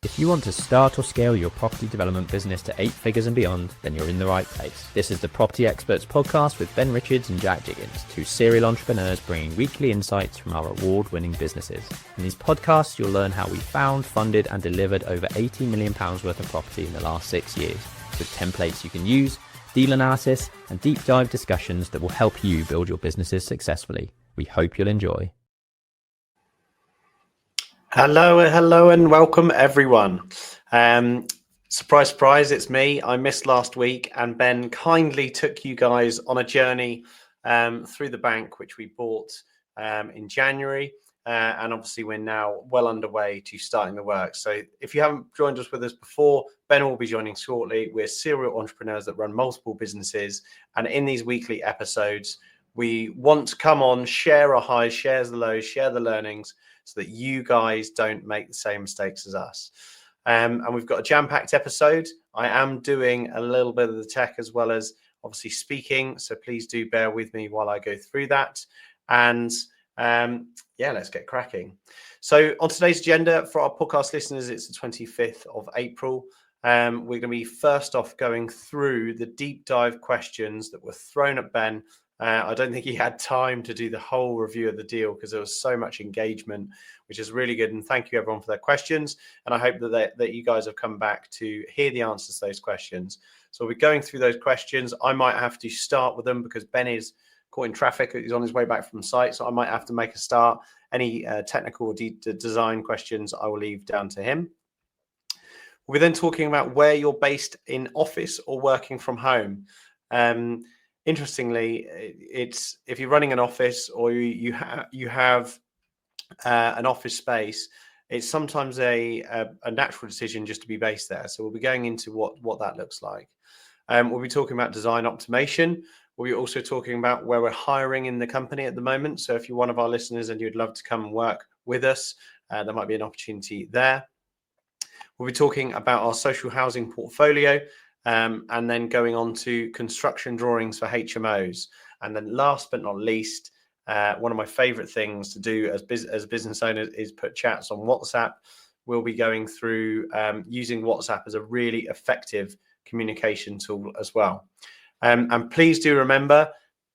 If you want to start or scale your property development business to 8 figures and beyond, then you're in the right place. This is the Property Experts Podcast with Ben Richards and Jack Diggins, two serial entrepreneurs bringing weekly insights from our award-winning businesses. In these podcasts, you'll learn how we found, funded and delivered over £80 million worth of property in the last 6 years, with templates you can use, deal analysis and deep dive discussions that will help you build your businesses successfully. We hope you'll enjoy. Hello and welcome everyone. Surprise, surprise, it's me. I missed last week and Ben kindly took you guys on a journey through the bank, which we bought in January. And obviously we're now well underway to starting the work. So if you haven't joined us with us before, Ben will be joining shortly. We're serial entrepreneurs that run multiple businesses. And in these weekly episodes, we want to come on, share our highs, share the lows, share the learnings, so that you guys don't make the same mistakes as us. And we've got a jam-packed episode. I am doing a little bit of the tech as well as obviously speaking. So please do bear with me while I go through that. And let's get cracking. So on today's agenda for our podcast listeners, it's the 25th of April. We're going to be first off going through the deep dive questions that were thrown at Ben. I don't think he had time to do the whole review of the deal because there was so much engagement, which is really good. And thank you everyone for their questions. And I hope that you guys have come back to hear the answers to those questions. So we'll be going through those questions. I might have to start with them because Ben is caught in traffic. He's on his way back from site. So I might have to make a start. Any technical or design questions, I will leave down to him. We're then talking about where you're based in office or working from home. Interestingly, it's if you're running an office or you have an office space, it's sometimes a natural decision just to be based there. So we'll be going into what that looks like. We'll be talking about design optimization. We'll be also talking about where we're hiring in the company at the moment. So if you're one of our listeners and you'd love to come and work with us, there might be an opportunity there. We'll be talking about our social housing portfolio. And then going on to construction drawings for HMOs. And then last but not least, one of my favorite things to do as business owners is put chats on WhatsApp. We'll be going through using WhatsApp as a really effective communication tool as well. And please do remember,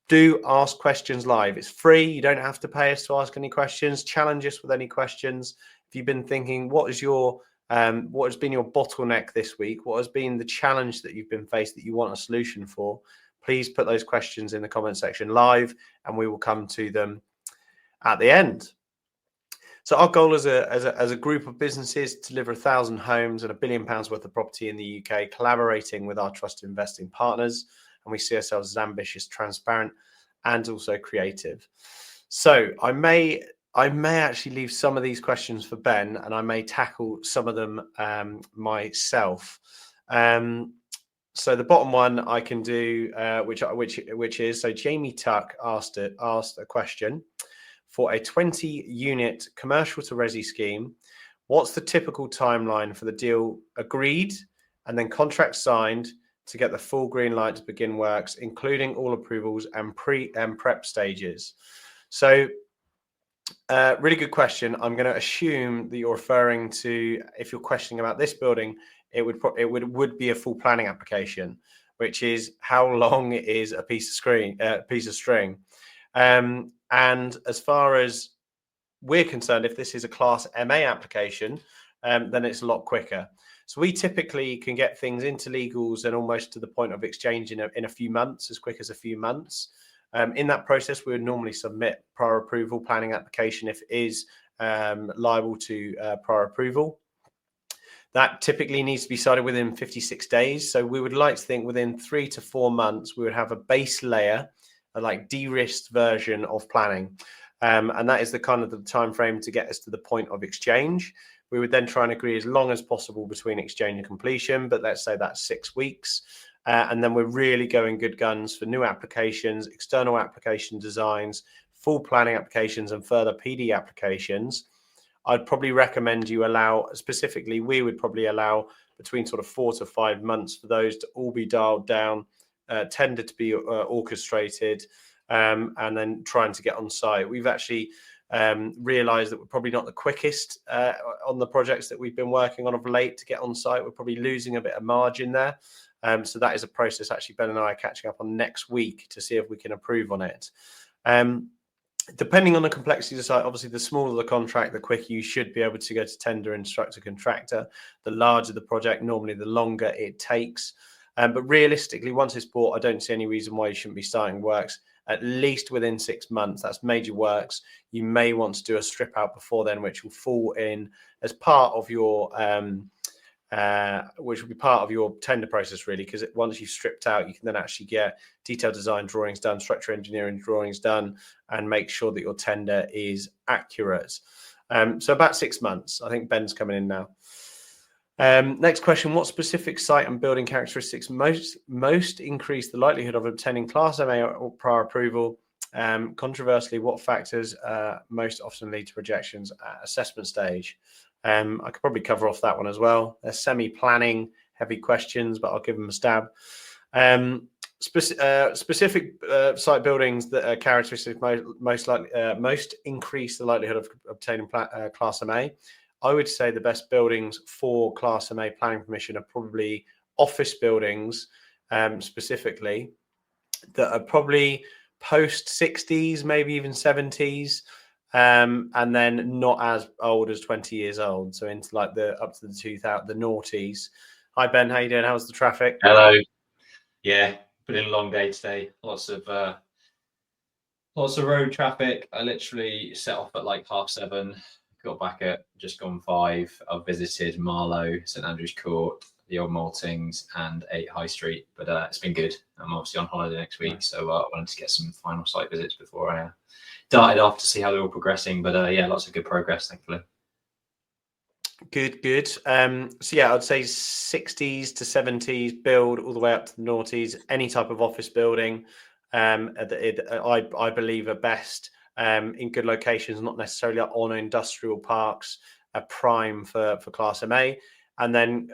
do ask questions live. It's free. You don't have to pay us to ask any questions. Challenge us with any questions. If you've been thinking, what has been your bottleneck this week? What has been the challenge that you've been faced that you want a solution for? Please put those questions in the comment section live and we will come to them at the end. So our goal as a group of businesses to deliver 1,000 homes and £1 billion worth of property in the UK, collaborating with our trusted investing partners. And we see ourselves as ambitious, transparent, and also creative. So I may actually leave some of these questions for Ben, and I may tackle some of them myself. So the bottom one I can do, which is so Jamie Tuck asked a question for a 20-unit commercial to resi scheme. What's the typical timeline for the deal agreed and then contract signed to get the full green light to begin works, including all approvals and prep stages? So. Really good question. I'm going to assume that you're referring to, if you're questioning about this building, it would be a full planning application, which is how long is a piece of string. And as far as we're concerned, if this is a Class MA application, then it's a lot quicker. So we typically can get things into legals and almost to the point of exchange in a few months, as quick as a few months. In that process, we would normally submit prior approval planning application if it is liable to prior approval. That typically needs to be started within 56 days. So we would like to think within 3 to 4 months, we would have a base layer, a like de-risked version of planning. And that is the kind of the time frame to get us to the point of exchange. We would then try and agree as long as possible between exchange and completion, but let's say that's 6 weeks. And then we're really going good guns for new applications, external application designs, full planning applications, and further PD applications. I'd probably recommend you we would probably allow between sort of 4 to 5 months for those to all be dialed down, tended to be orchestrated, and then trying to get on site. We've actually realize that we're probably not the quickest on the projects that we've been working on of late to get on site. We're probably losing a bit of margin there. So that is a process actually Ben and I are catching up on next week to see if we can improve on it. Depending on the complexity of the site, obviously the smaller the contract, the quicker you should be able to go to tender, instruct a contractor. The larger the project, normally the longer it takes. But realistically, once it's bought, I don't see any reason why you shouldn't be starting works at least within 6 months. That's major works. You may want to do a strip out before then, which will fall in as part of your which will be part of your tender process, really, because once you've stripped out, you can then actually get detailed design drawings done, structural engineering drawings done, and make sure that your tender is accurate. So about 6 months. I think Ben's coming in now. Next question: what specific site and building characteristics most increase the likelihood of obtaining Class MA or prior approval? Controversially, what factors most often lead to rejections at assessment stage? I could probably cover off that one as well. They're semi-planning heavy questions, but I'll give them a stab. Specific site buildings that are characteristic most increase the likelihood of obtaining Class MA. I would say the best buildings for Class MA planning permission are probably office buildings, specifically, that are probably post 60s, maybe even 70s. And then not as old as 20 years old, so into like up to the 2000, the noughties. Hi Ben, how you doing? How's the traffic? Hello. Yeah, been in a long day today. Lots of road traffic. I literally set off at like 7:30. Got back at just gone 5. I've visited Marlow, St Andrew's Court, the Old Maltings, and 8 High Street. But it's been good. I'm obviously on holiday next week, so I wanted to get some final site visits before I darted off to see how they're all progressing. But yeah, lots of good progress, thankfully. Good. So yeah, I'd say 60s to 70s build all the way up to the noughties. Any type of office building, I believe are best in good locations, not necessarily on industrial parks, a prime for Class MA. And then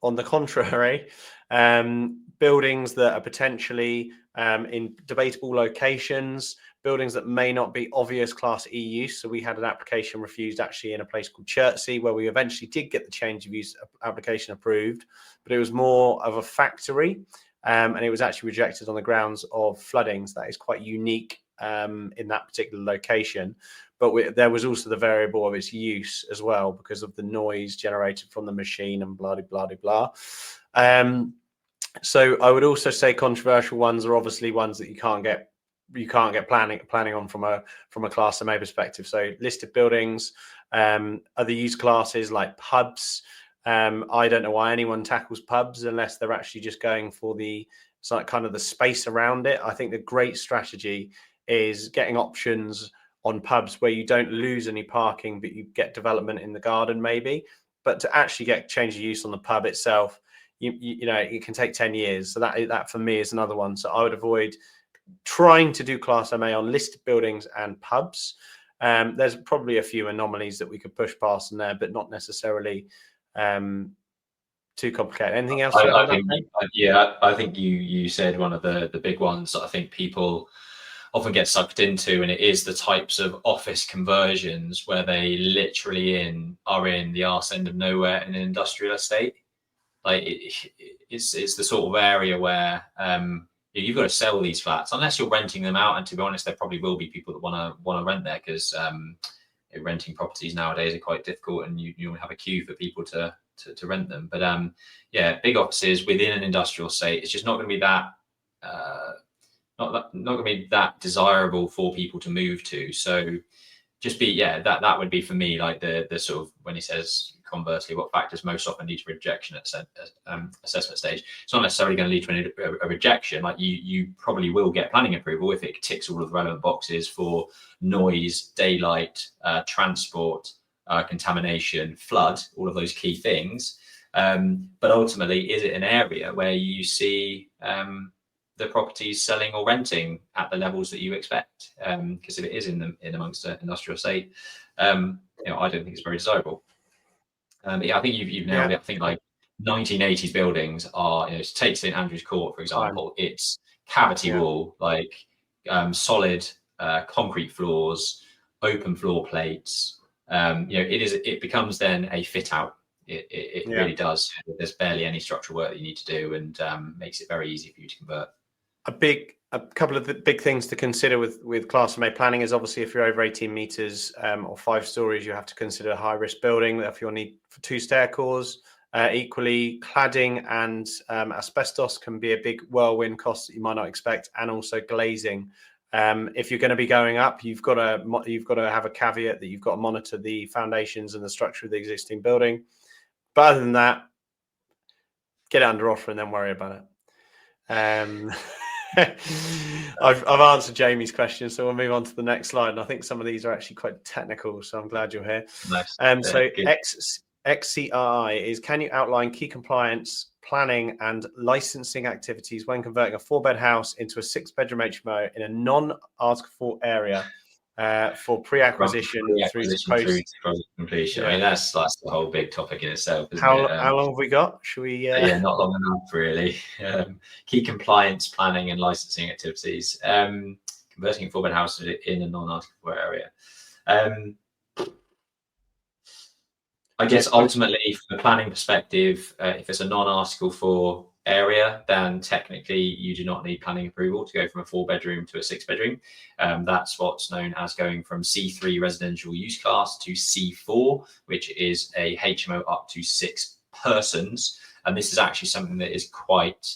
on the contrary, buildings that are potentially in debatable locations, buildings that may not be obvious Class E use. So we had an application refused actually in a place called Chertsey, where we eventually did get the change of use application approved, but it was more of a factory, and it was actually rejected on the grounds of floodings. That is quite unique in that particular location. But there was also the variable of its use as well, because of the noise generated from the machine and blah, blah, blah, blah. So I would also say controversial ones are obviously ones that you can't get planning on from a Class MA perspective. So listed buildings, other use classes like pubs. I don't know why anyone tackles pubs unless they're actually just going for it's like kind of the space around it. I think the great strategy is getting options on pubs where you don't lose any parking, but you get development in the garden maybe. But to actually get change of use on the pub itself, you know, it can take 10 years. So that for me is another one. So I would avoid trying to do Class MA on listed buildings and pubs. There's probably a few anomalies that we could push past in there, but not necessarily too complicated. Anything else? I think you said one of the big ones that I think people often get sucked into, and it is the types of office conversions where they literally are in the arse end of nowhere in an industrial estate. Like it's the sort of area where you've got to sell these flats unless you're renting them out. And to be honest, there probably will be people that want to rent there, because renting properties nowadays are quite difficult, and you have a queue for people to rent them. But yeah, big offices within an industrial estate, it's just not going to be that not going to be that desirable for people to move to. So just that would be for me, like the sort of, when he says conversely what factors most often lead to rejection at assessment stage, it's not necessarily going to lead to a rejection. Like you probably will get planning approval if it ticks all of the relevant boxes for noise, daylight, transport, contamination, flood, all of those key things. But ultimately, is it an area where you see the properties selling or renting at the levels that you expect? Because if it is in amongst an industrial estate, I don't think it's very desirable. Yeah, I think you've nailed it. I think like 1980s buildings are, take St Andrew's Court for example. It's cavity wall, like solid concrete floors, open floor plates, it becomes then a fit out. It really does. There's barely any structural work that you need to do, and makes it very easy for you to convert. A couple of the big things to consider with class and made planning is obviously if you're over 18 meters or 5 stories, you have to consider a high risk building. If you'll need for 2 stair cores. Equally, cladding and asbestos can be a big whirlwind cost that you might not expect, and also glazing. If you're going to be going up, you've got to have a caveat that you've got to monitor the foundations and the structure of the existing building. But other than that, get it under offer and then worry about it. I've answered Jamie's question, so we'll move on to the next slide. And I think some of these are actually quite technical, so I'm glad you're here. Nice. So XCRI is, can you outline key compliance, planning and licensing activities when converting a 4-bed house into a 6-bedroom HMO in a non-Article 4 area for pre-acquisition through to project completion? I mean, that's the whole big topic in itself, isn't it? How long have we got? Should we? Yeah, not long enough, really. Key compliance, planning and licensing activities. Converting a 4-bed house in a non-Article 4 area. I guess ultimately, from a planning perspective, if it's a non-Article 4 area, then technically you do not need planning approval to go from a 4-bedroom to a 6-bedroom. That's what's known as going from C3 residential use class to C4, which is a HMO up to 6 persons. And this is actually something that is quite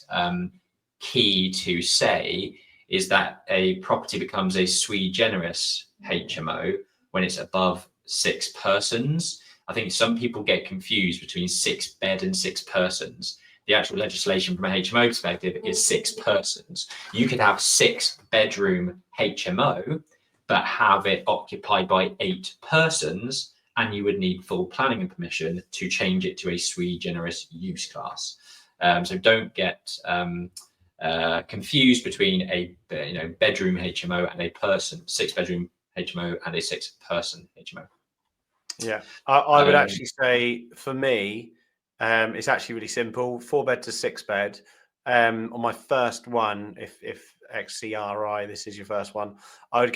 key to say, is that a property becomes a sui generis HMO when it's above 6 persons. I think some people get confused between 6-bed and 6 persons. The actual legislation from a HMO perspective is 6 persons. You could have 6-bedroom HMO, but have it occupied by 8 persons, and you would need full planning and permission to change it to a sui generis use class. So don't get confused between a bedroom HMO and a 6-bedroom HMO and a 6-person HMO. Yeah, I would actually say for me, it's actually really simple. 4-bed to 6-bed. On my first one, if XCRI, this is your first one, I would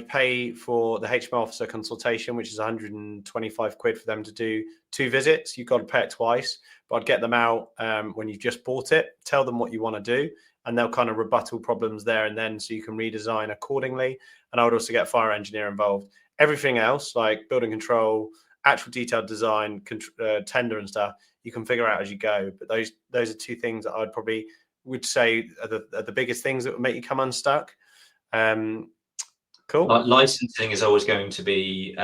pay for the HMO officer consultation, which is 125 quid for them to do 2 visits. You've got to pay it twice, but I'd get them out when you've just bought it, tell them what you want to do, and they'll kind of rebuttal problems there and then, so you can redesign accordingly. And I would also get a fire engineer involved. Everything else, like building control, actual detailed design, tender and stuff, you can figure out as you go. But those are 2 things that I'd probably would say are the biggest things that would make you come unstuck. Cool. Licensing is always going to be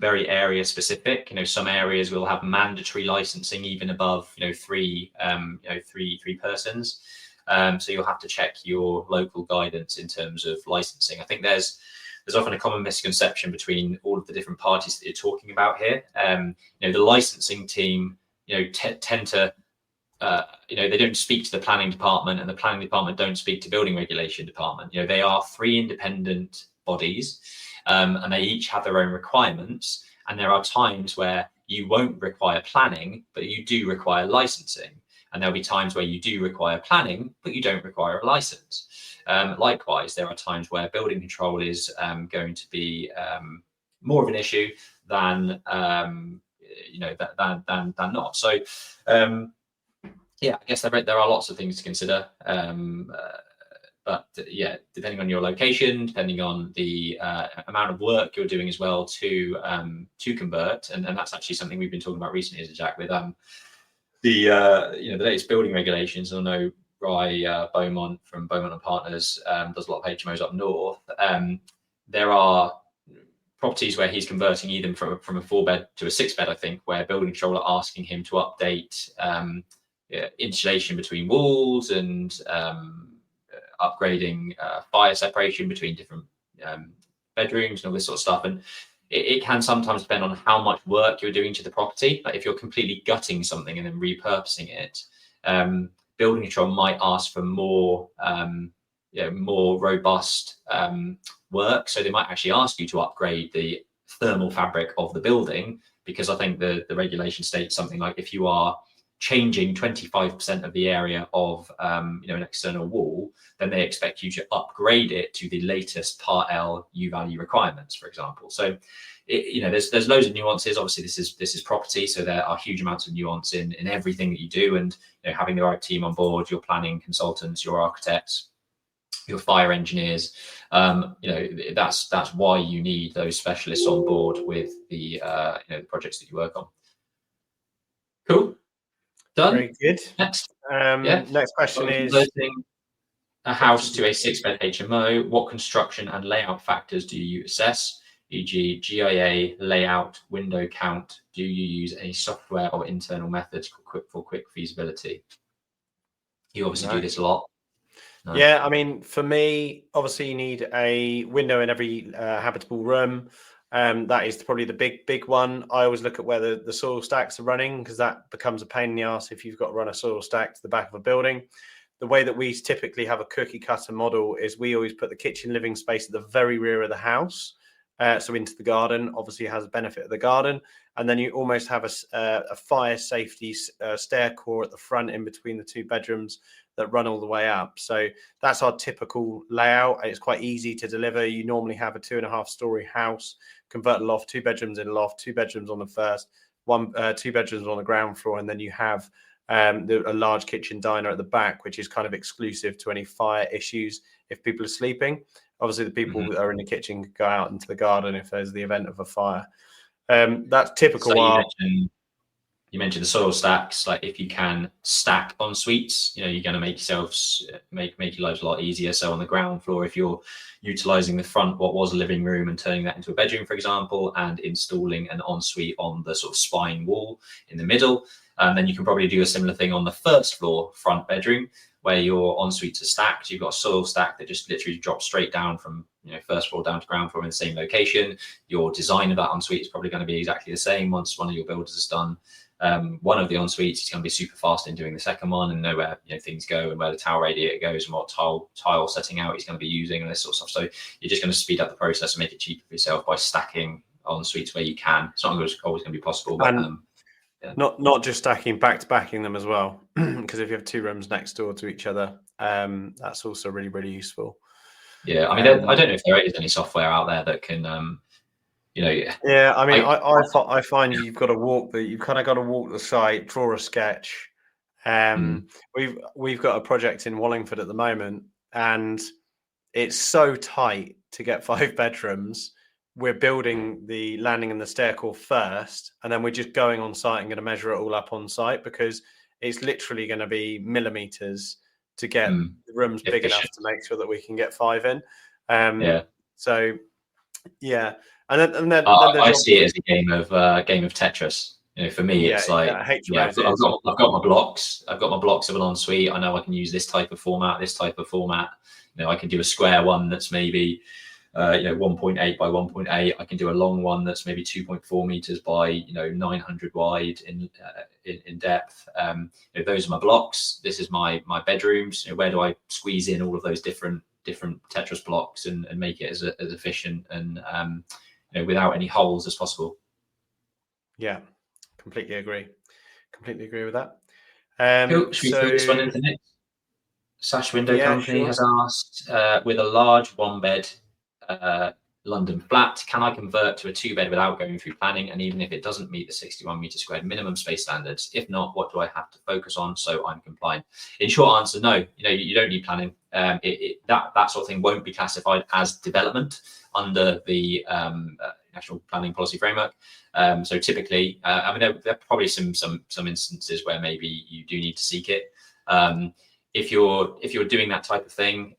very area specific. Some areas will have mandatory licensing even above 3 persons. So you'll have to check your local guidance in terms of licensing. I think there's often a common misconception between all of the different parties that you're talking about here. The licensing team, tend to, they don't speak to the planning department, and the planning department don't speak to building regulation department. They are 3 independent bodies, and they each have their own requirements. And there are times where you won't require planning, but you do require licensing. And there'll be times where you do require planning, but you don't require a license. Likewise, there are times where building control is going to be more of an issue than than not. So I guess there are lots of things to consider. But depending on your location, depending on the amount of work you're doing as well to convert, and that's actually something we've been talking about recently, is Jack, with the latest building regulations. I know Rye Beaumont from Beaumont and Partners does a lot of HMOs up north. There are properties where he's converting even from a 4-bed to a 6-bed, I think, where building control are asking him to update insulation between walls and upgrading fire separation between different bedrooms and all this sort of stuff. And it can sometimes depend on how much work you're doing to the property. Like if you're completely gutting something and then repurposing it, building control might ask for more robust work. So they might actually ask you to upgrade the thermal fabric of the building, because I think the regulation states something like, if you are changing 25% of the area of an external wall, then they expect you to upgrade it to the latest Part L U value requirements, for example. So there's loads of nuances. Obviously, this is property, so there are huge amounts of nuance in everything that you do, and having the right team on board, your planning consultants, your architects, your fire engineers, that's why you need those specialists on board with the the projects that you work on. Cool. Done. Very good. Next. Next question is, converting a house to a 6-bed HMO, what construction and layout factors do you assess, e.g. GIA, layout, window count? Do you use any software or internal methods for quick feasibility? You obviously do this a lot. No. Yeah, I mean, for me, obviously you need a window in every habitable room. That is probably the big one. I always look at where the soil stacks are running, because that becomes a pain in the ass if you've got to run a soil stack to the back of a building. The way that we typically have a cookie cutter model is we always put the kitchen living space at the very rear of the house. So into the garden, obviously has a benefit of the garden. And then you almost have a fire safety stair core at the front in between the two bedrooms that run all the way up. So that's our typical layout. It's quite easy to deliver. You normally have a 2.5-story house, convert a loft, 2 bedrooms in a loft, 2 bedrooms on the first, 2 bedrooms on the ground floor. And then you have a large kitchen diner at the back, which is kind of exclusive to any fire issues if people are sleeping. Obviously, the people that are in the kitchen can go out into the garden if there's the event of a fire. That's typical. So you mentioned the soil stacks. Like, if you can stack en suites, you're going to make yourselves make your lives a lot easier. So on the ground floor, if you're utilizing the front, what was a living room, and turning that into a bedroom, for example, and installing an ensuite on the sort of spine wall in the middle, then you can probably do a similar thing on the first floor front bedroom, where your ensuites are stacked. You've got a soil stack that just literally drops straight down from first floor down to ground floor in the same location. Your design of that ensuite is probably going to be exactly the same. Once one of your builders has done one of the ensuites, he's going to be super fast in doing the second one, and know where things go and where the towel radiator goes and what tile setting out he's going to be using and this sort of stuff. So you're just going to speed up the process and make it cheaper for yourself by stacking ensuites where you can. It's not always going to be possible, but not just stacking, backing them as well, because if you have 2 rooms next door to each other, that's also really, really useful. Yeah, I mean, I don't know if there is any software out there that can Yeah, I mean, I find you've got to walk the site, draw a sketch. We've got a project in Wallingford at the moment, and it's so tight to get 5 bedrooms. We're building the landing and the stair core first, and then we're just going on site and going to measure it all up on site, because it's literally going to be millimeters to get the rooms big enough to make sure that we can get 5 in. So yeah. And then I see it as a game of Tetris. For me, it's like HMOs. I've got my blocks. I've got my blocks of an ensuite. I know I can use this type of format. I can do a square one that's maybe 1.8 by 1.8. I can do a long one that's maybe 2.4 meters by 900 wide in depth. Those are my blocks. This is my bedrooms. Where do I squeeze in all of those different Tetris blocks and make it as efficient and without any holes as possible? Yeah, completely agree with that. Cool. Should we throw this one into next? Sash Window Company has asked, with a large 1-bed London flat, can I convert to a 2-bed without going through planning? And even if it doesn't meet the 61 meter squared minimum space standards, if not, what do I have to focus on so I'm compliant? In short answer, no. You don't need planning. That sort of thing won't be classified as development under the National Planning Policy Framework. So typically, there are probably some instances where maybe you do need to seek it. If you're doing that type of thing,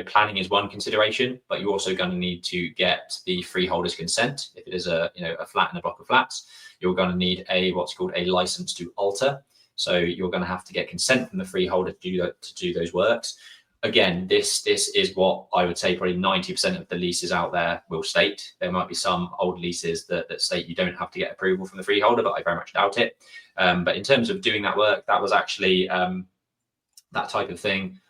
planning is one consideration, but you're also going to need to get the freeholder's consent. If it is a flat and a block of flats, you're going to need what's called a license to alter. So you're going to have to get consent from the freeholder to do those works. Again, this is what I would say probably 90% of the leases out there will state. There might be some old leases that state you don't have to get approval from the freeholder, but I very much doubt it. But in terms of doing that work, that was actually that type of thing,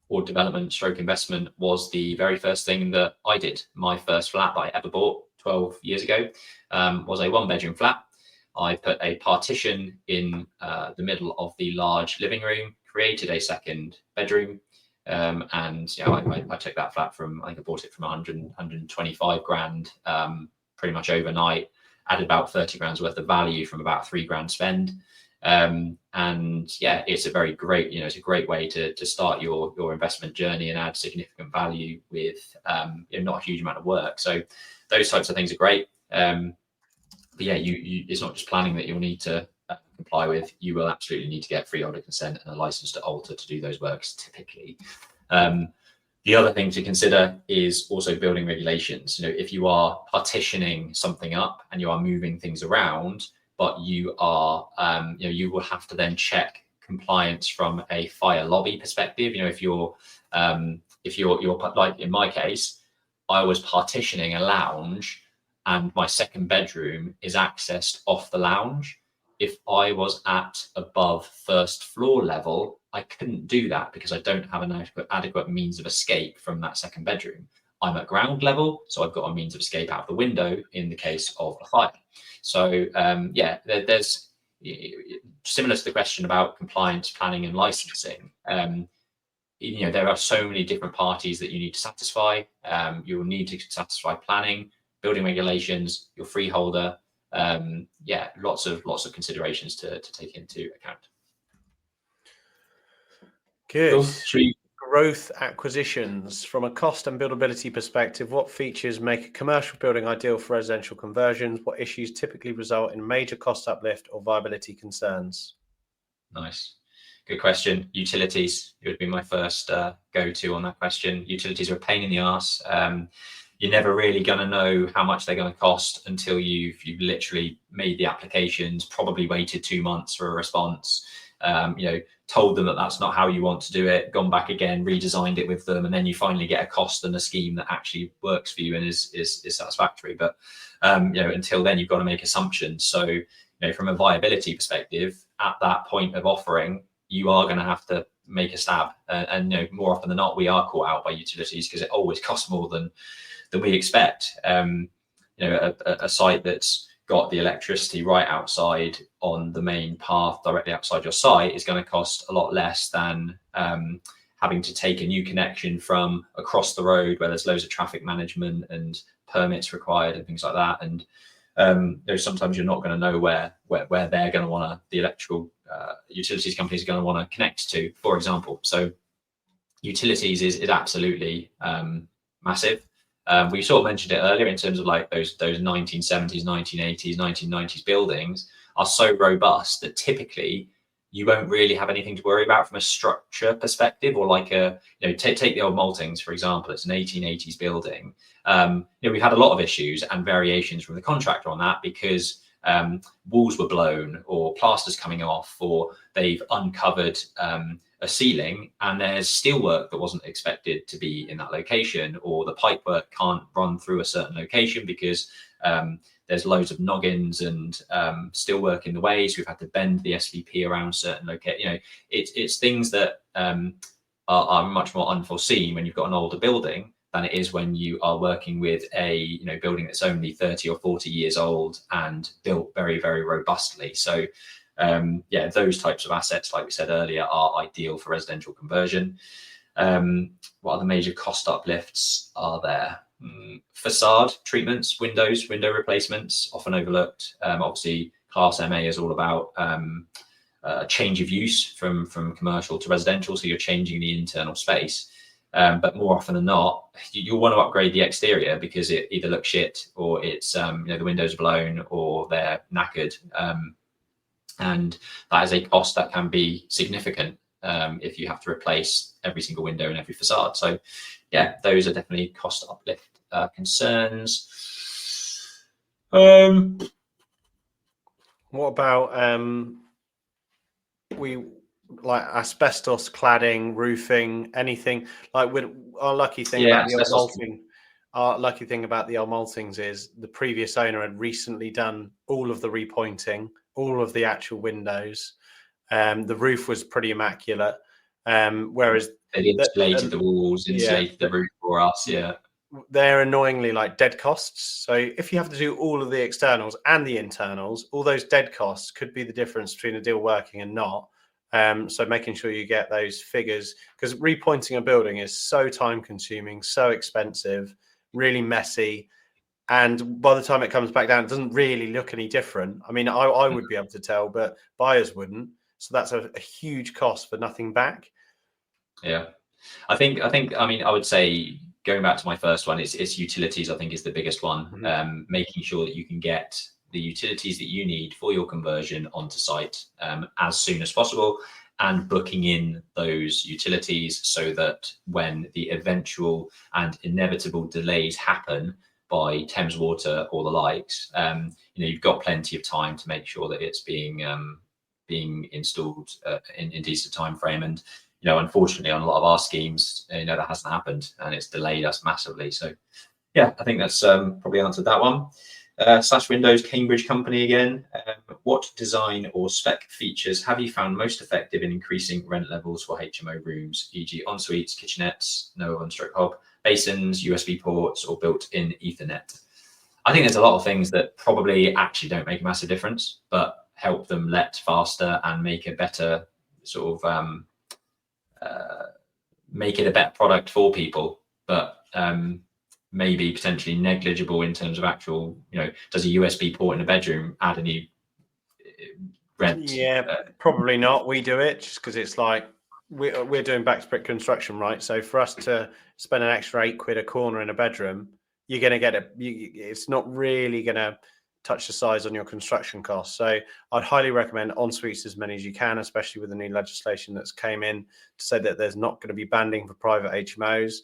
or development stroke investment, was the very first thing that I did. My first flat that I ever bought 12 years ago was a 1-bedroom flat. I put a partition in the middle of the large living room, created a second bedroom. And you know, I took that flat from, I think I bought it from 125 grand pretty much overnight, added about 30 grand's worth of value from about 3 grand spend. And yeah, it's a very great, you know, it's a great way to start your investment journey and add significant value with you know, not a huge amount of work. So those types of things are great. But yeah, you it's not just planning that you'll need to comply with. You will absolutely need to get freeholder consent and a license to alter to do those works typically. The other thing to consider is also building regulations. You know, if you are partitioning something up and you are moving things around, but you are, you know, you will have to then check compliance from a fire lobby perspective. You know, if you're like in my case, I was partitioning a lounge and my second bedroom is accessed off the lounge. If I was at above first floor level, I couldn't do that because I don't have an adequate means of escape from that second bedroom. I'm at ground level, so I've got a means of escape out the window in the case of a fire. So yeah, there's similar to the question about compliance, planning, and licensing. You know, there are so many different parties that you need to satisfy. You will need to satisfy planning, building regulations, your freeholder. Yeah, lots of considerations to take into account. Good. Cool. Growth acquisitions. From a cost and buildability perspective, what features make a commercial building ideal for residential conversions? What issues typically result in major cost uplift or viability concerns? Nice. Good question. Utilities, it would be my first go-to on that question. Utilities are a pain in the arse. You're never really going to know how much they're going to cost until you've literally made the applications, probably waited 2 months for a response, you know, told them that that's not how you want to do it, gone back again, redesigned it with them, and then you finally get a cost and a scheme that actually works for you and is satisfactory. But you know, until then, you've got to make assumptions. So, you know, from a viability perspective, at that point of offering, you are going to have to make a stab. And you know, more often than not, we are caught out by utilities because it always costs more than we expect. You know, a site that's got the electricity right outside on the main path directly outside your site is going to cost a lot less than having to take a new connection from across the road where there's loads of traffic management and permits required and things like that. And there's sometimes you're not going to know where they're going to want to, the electrical utilities companies are going to want to connect to, for example. So utilities is absolutely massive. We sort of mentioned it earlier in terms of like those 1970s, 1980s, 1990s buildings are so robust that typically you won't really have anything to worry about from a structure perspective, or like you know, take the old Maltings, for example. It's an 1880s building. You know, we've had a lot of issues and variations from the contractor on that because walls were blown or plasters coming off, or they've uncovered a ceiling and there's steelwork that wasn't expected to be in that location, or the pipework can't run through a certain location because there's loads of noggins and steelwork in the way, so we've had to bend the SVP around certain locations. You know, it's things that are much more unforeseen when you've got an older building than it is when you are working with a, you know, building that's only 30 or 40 years old and built very, very robustly. So yeah, those types of assets, like we said earlier, are ideal for residential conversion. What other major cost uplifts are there? Facade treatments, window replacements, often overlooked. Obviously, Class MA is all about change of use from commercial to residential, so you're changing the internal space. But more often than not, you'll want to upgrade the exterior because it either looks shit or it's you know, the windows are blown or they're knackered. And that is a cost that can be significant if you have to replace every single window in every facade. So yeah, those are definitely cost uplift concerns. What about like asbestos cladding, roofing, anything? Like our lucky thing about the old malting. Our lucky thing about the old maltings is the previous owner had recently done all of the repointing, all of the actual windows. The roof was pretty immaculate. Whereas they insulated the walls, insulated the roof for us. Yeah. they're annoyingly like dead costs. So if you have to do all of the externals and the internals, all those dead costs could be the difference between a deal working and not. So making sure you get those figures, because repointing a building is so time consuming, so expensive, really messy. And by the time it comes back down, it doesn't really look any different. I mean, I would be able to tell, but buyers wouldn't. So that's a huge cost for nothing back. Yeah, I think. I mean, I would say, going back to my first one, it's utilities. I think is the biggest one. Making sure that you can get the utilities that you need for your conversion onto site as soon as possible, and booking in those utilities so that when the eventual and inevitable delays happen by Thames Water or the likes, you've got plenty of time to make sure that it's being installed in decent time frame. And unfortunately, on a lot of our schemes, that hasn't happened, and it's delayed us massively. So, yeah, I think that's probably answered that one. Slash Windows Cambridge Company again. What design or spec features have you found most effective in increasing rent levels for HMO rooms, e.g., ensuites, kitchenettes, no oven/hob, basins, USB ports, or built-in Ethernet? I think there's a lot of things that probably actually don't make a massive difference, but help them let faster and make a better sort of make it a better product for people, but maybe potentially negligible in terms of actual, does a USB port in a bedroom add any rent? Yeah, probably not. We do it just because it's like we're doing back-to-brick construction, right? So for us to spend an extra £8 a corner in a bedroom, you're going to get it. It's not really going to touch the size on your construction costs. So I'd highly recommend en-suites as many as you can, especially with the new legislation that's came in to say that there's not going to be banding for private HMOs.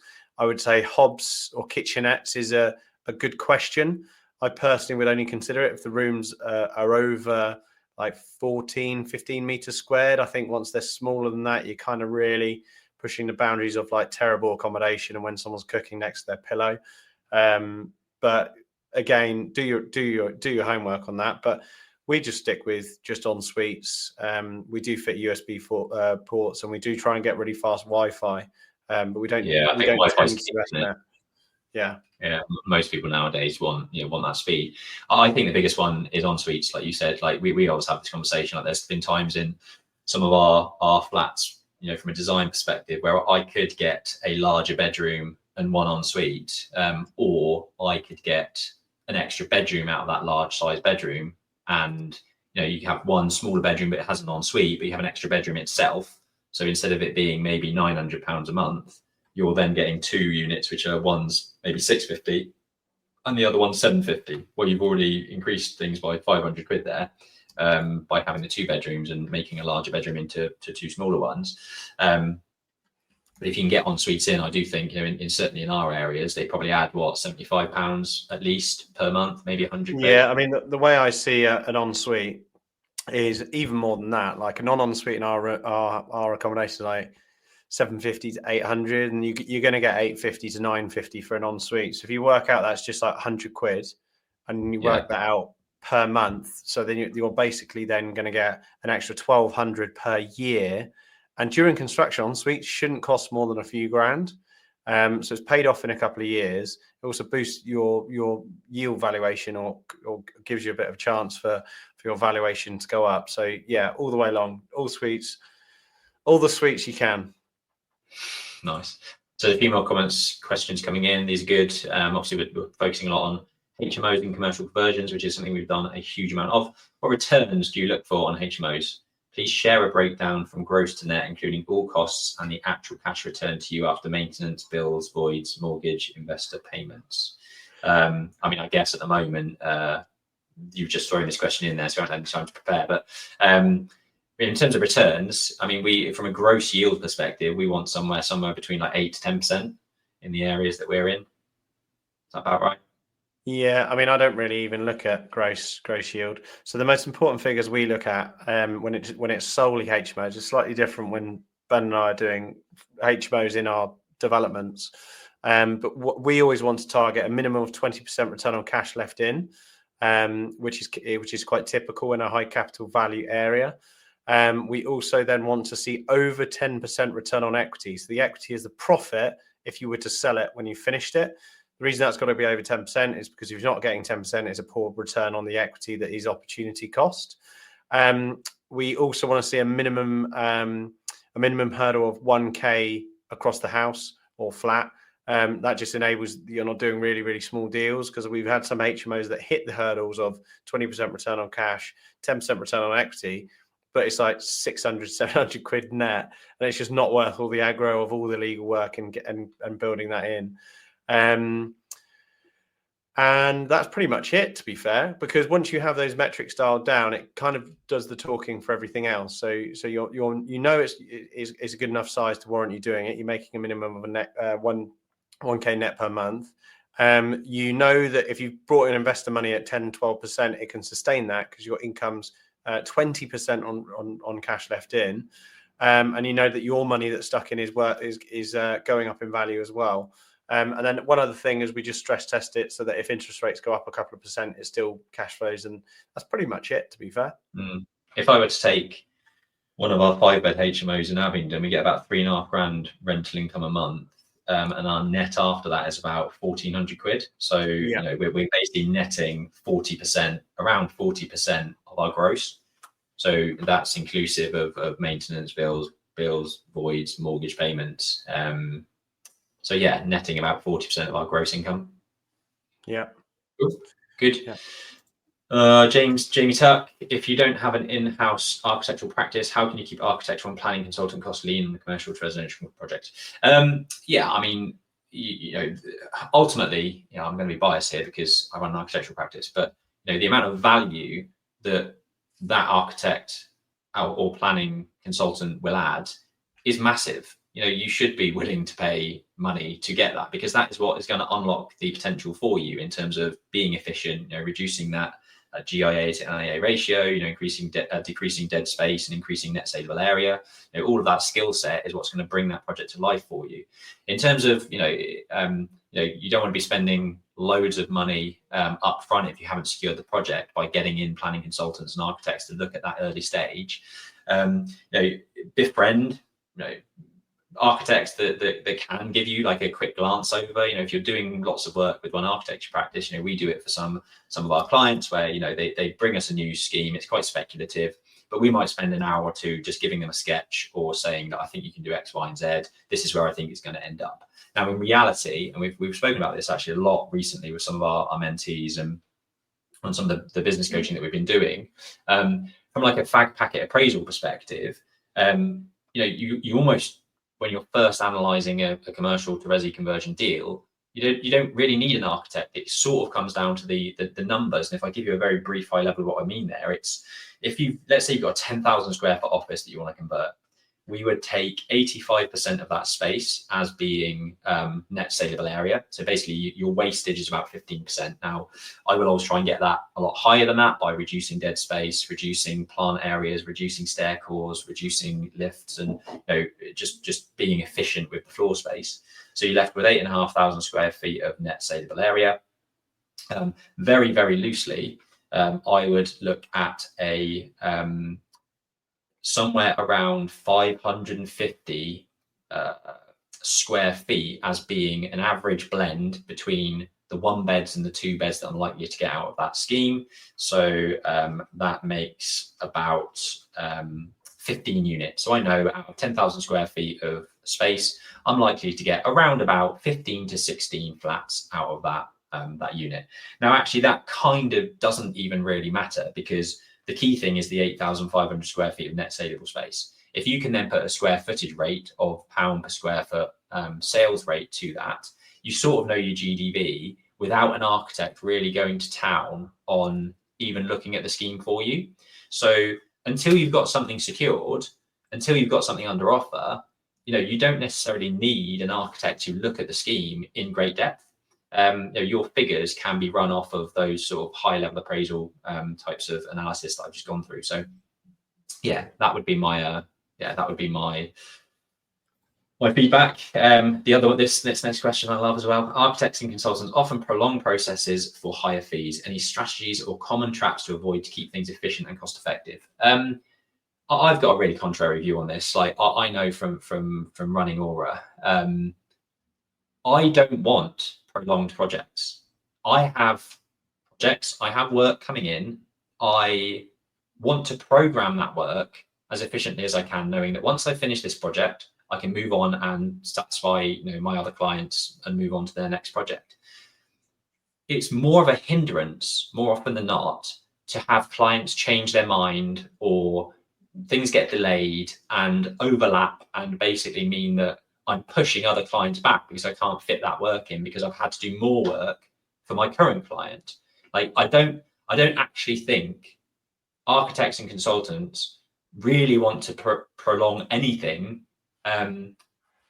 I would say hobs or kitchenettes is a good question. I personally would only consider it if the rooms are over like 14, 15 meters squared. I think once they're smaller than that, you're kind of really pushing the boundaries of like terrible accommodation and when someone's cooking next to their pillow. But again, do your homework on that. But we just stick with just en suites. We do fit USB ports, and we do try and get really fast Wi-Fi. But we don't. Yeah, we don't tend to Ethernet. Yeah. Yeah, most people nowadays want that speed. I think the biggest one is en suites, like you said. Like we always have this conversation. Like there's been times in some of our flats, from a design perspective, where I could get a larger bedroom and one en suite, or I could get an extra bedroom out of that large size bedroom, and you have one smaller bedroom but it has an en suite, but you have an extra bedroom itself. So instead of it being maybe £900 a month, you're then getting two units, which are one's maybe £650 and the other one's £750. Well, you've already increased things by £500 there by having the two bedrooms and making a larger bedroom into two smaller ones. But if you can get en suites in, I do think certainly in our areas, they probably add £75 at least per month, maybe £100. Yeah, I mean the way I see an en suite is even more than that. Like a non-en suite in our accommodation, like 750 to 800, and you're going to get 850 to 950 for an en-suite. So if you work out, that's just like £100, and you work that out per month. So then you're basically then going to get an extra 1,200 per year. And during construction, en-suites shouldn't cost more than a few grand. So it's paid off in a couple of years. It also boosts your yield valuation, or gives you a bit of a chance for your valuation to go up. So yeah, all the way along, all the suites you can. Nice. So a few more questions coming in. These are good. Obviously, we're focusing a lot on HMOs and commercial conversions, which is something we've done a huge amount of. What returns do you look for on HMOs? Please share a breakdown from gross to net, including all costs and the actual cash return to you after maintenance, bills, voids, mortgage, investor payments. I mean, I guess at the moment, you've just thrown this question in there, so I haven't had time to prepare. But in terms of returns, I mean, from a gross yield perspective, we want somewhere between like 8 to 10% in the areas that we're in. Is that about right? Yeah, I mean, I don't really even look at gross yield. So the most important figures we look at when it's solely HMOs, it's slightly different when Ben and I are doing HMOs in our developments. But we always want to target a minimum of 20% return on cash left in, which is quite typical in a high capital value area. We also then want to see over 10% return on equity. So the equity is the profit if you were to sell it when you finished it. The reason that's got to be over 10% is because if you're not getting 10%, it's a poor return on the equity that is opportunity cost. We also want to see a minimum hurdle of 1K across the house or flat. That just enables you're not doing really, really small deals, because we've had some HMOs that hit the hurdles of 20% return on cash, 10% return on equity, but it's like 600, 700 quid net, and it's just not worth all the aggro of all the legal work and building that in. And that's pretty much it, to be fair, because once you have those metrics dialed down, it kind of does the talking for everything else. So it's a good enough size to warrant you doing it. You're making a minimum of a net 1K net per month. You know that if you've brought in investor money at 10, 12%, it can sustain that because your income's 20% on cash left in, and you know that your money that's stuck in is going up in value as well. And then one other thing is we just stress test it so that if interest rates go up a couple of percent, it still cash flows, and that's pretty much it, to be fair. If I were to take one of our 5-bed HMOs in Abingdon, we get about 3.5 grand rental income a month, and our net after that is about 1,400 quid. So you know, we're basically netting 40%, around 40% of our gross. So that's inclusive of maintenance bills, voids, mortgage payments. So yeah, netting about 40% of our gross income. Yeah. Good. Yeah. Jamie Tuck, if you don't have an in-house architectural practice, how can you keep architectural and planning consultant costs lean on the commercial to residential project? Yeah, I mean, you know, ultimately, you know, I'm going to be biased here because I run an architectural practice, but you know, the amount of value that architect or planning consultant will add is massive. You know, you should be willing to pay money to get that, because that is what is going to unlock the potential for you in terms of being efficient, you know, reducing that GIA to NIA ratio, you know, decreasing dead space and increasing net saleable area. You know, all of that skill set is what's going to bring that project to life for you. In terms of, you don't want to be spending loads of money up front if you haven't secured the project by getting in planning consultants and architects to look at that early stage. Befriend, architects that can give you like a quick glance over. You know, if you're doing lots of work with one architecture practice, you know, we do it for some of our clients where, you know, they bring us a new scheme. It's quite speculative, but we might spend an hour or two just giving them a sketch or saying that I think you can do X, Y, and Z. This is where I think it's going to end up. Now, in reality, and we've spoken about this actually a lot recently with some of our mentees and on some of the business coaching that we've been doing, from like a fag packet appraisal perspective, you almost, when you're first analysing a commercial to resi conversion deal, you don't really need an architect. It sort of comes down to the numbers. And if I give you a very brief high level of what I mean there, it's let's say you've got a 10,000 square foot office that you want to convert, we would take 85% of that space as being net saleable area. So basically your wastage is about 15%. Now, I will always try and get that a lot higher than that by reducing dead space, reducing plant areas, reducing stair cores, reducing lifts, and just being efficient with the floor space. So you're left with 8,500 square feet of net saleable area. Very, very loosely, I would look at a somewhere around 550 square feet as being an average blend between the 1 beds and the 2 beds that I'm likely to get out of that scheme. So that makes about 15 units. So I know out of 10,000 square feet of space, I'm likely to get around about 15 to 16 flats out of that unit. Now, actually, that kind of doesn't even really matter, because the key thing is the 8,500 square feet of net saleable space. If you can then put a square footage rate of £1 per square foot sales rate to that, you sort of know your GDV without an architect really going to town on even looking at the scheme for you. So until you've got something secured, until you've got something under offer, you don't necessarily need an architect to look at the scheme in great depth. Your figures can be run off of those sort of high level appraisal types of analysis that I've just gone through. So yeah, that would be my my feedback. The other one, this next question I love as well. Architects and consultants often prolong processes for higher fees. Any strategies or common traps to avoid to keep things efficient and cost effective? I've got a really contrary view on this. Like I know from running Aura, I don't want prolonged projects. I have projects, I have work coming in. I want to program that work as efficiently as I can, knowing that once I finish this project, I can move on and satisfy my other clients and move on to their next project. It's more of a hindrance, more often than not, to have clients change their mind or things get delayed and overlap and basically mean that I'm pushing other clients back because I can't fit that work in because I've had to do more work for my current client. Like I don't actually think architects and consultants really want to prolong anything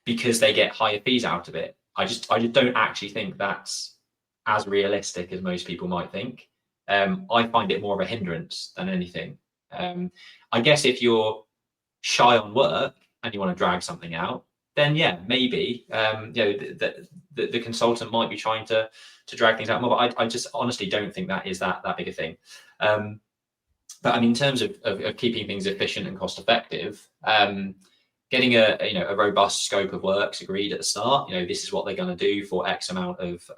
because they get higher fees out of it. I just don't actually think that's as realistic as most people might think. I find it more of a hindrance than anything. I guess if you're shy on work and you want to drag something out, then yeah, maybe the consultant might be trying to drag things out more. But I just honestly don't think that is that big a thing. But I mean, in terms of keeping things efficient and cost effective, getting a robust scope of works agreed at the start. This is what they're going to do for X amount of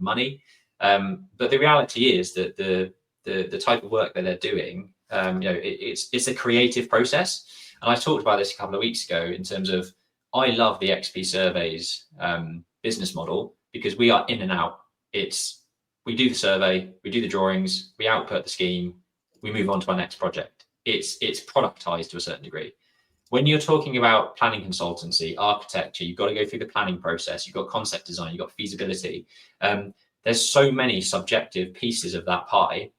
money. But the reality is that the type of work that they're doing, it's a creative process. And I talked about this a couple of weeks ago in terms of I love the XP Surveys business model because we are in and out. We do the survey, we do the drawings, we output the scheme, we move on to our next project. It's productized to a certain degree. When you're talking about planning consultancy, architecture, you've got to go through the planning process. You've got concept design, you've got feasibility. There's so many subjective pieces of that pie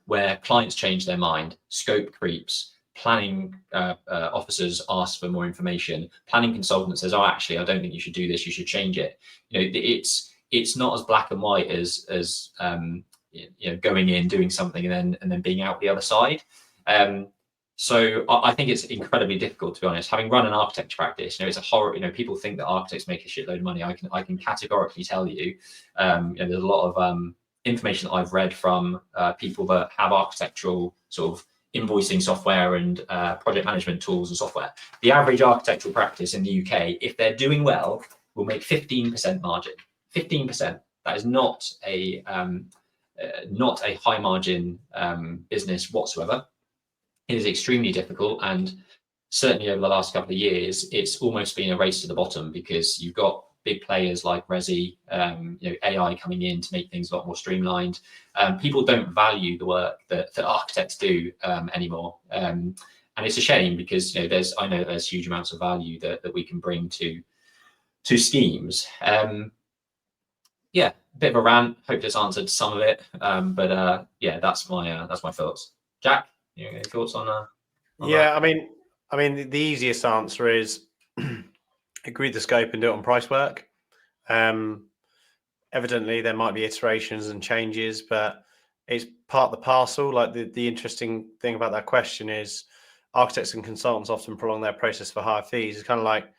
where clients change their mind, scope creeps, planning officers ask for more information, planning consultant says, oh, actually, I don't think you should do this, you should change it. It's not as black and white as going in, doing something and then being out the other side. So I think it's incredibly difficult, to be honest. Having run an architecture practice, it's a horror. People think that architects make a shitload of money. I can categorically tell you, there's a lot of information that I've read from people that have architectural sort of invoicing software and project management tools and software. The average architectural practice in the UK, if they're doing well, will make 15% margin. 15%. That is not a high margin business whatsoever. It is extremely difficult, and certainly over the last couple of years, it's almost been a race to the bottom because you've got big players like Resi, AI coming in to make things a lot more streamlined. People don't value the work that architects do anymore, and it's a shame because I know there's huge amounts of value that we can bring to schemes. Yeah, a bit of a rant. Hope this answered some of it, but yeah, that's my thoughts. Jack, any thoughts on yeah, that? I mean, the easiest answer is agree the scope and do it on price work. Evidently, there might be iterations and changes, but it's part of the parcel. Like the interesting thing about that question is architects and consultants often prolong their process for higher fees. It's kind of like,